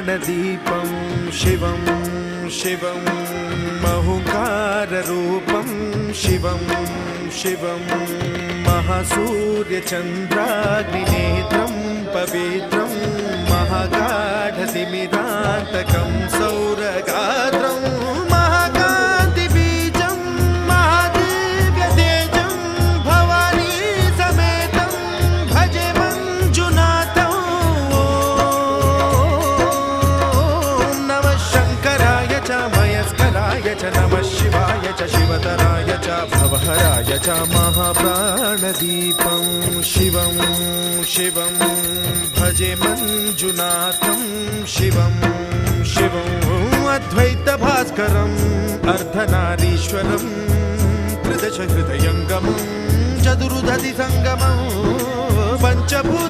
महाप्राणदीपं शिवं शिवं महुकाररूपं शिवं शिवं महासूर्यचन्द्राग्निनेत्रं पवित्रं महागाढतिमिरान्तकं सौरगात्रं महाकान्तिबीजं महादिव्यतेजं भवानी समेतं भजे मञ्जुनाथं। ॐ नमः शङ्कराय च मयस्कराय च नमः शिवाय च शिवतराय च भवहराय च महाप्राणदीपं शिवं शिवं भजे मञ्जुनाथं शिवं शिवं अद्वैतभास्करम् अर्धनारीश्वरं त्रिदशहृदयङ्गमं चतुर्दधिसङ्गमं पञ्चभूत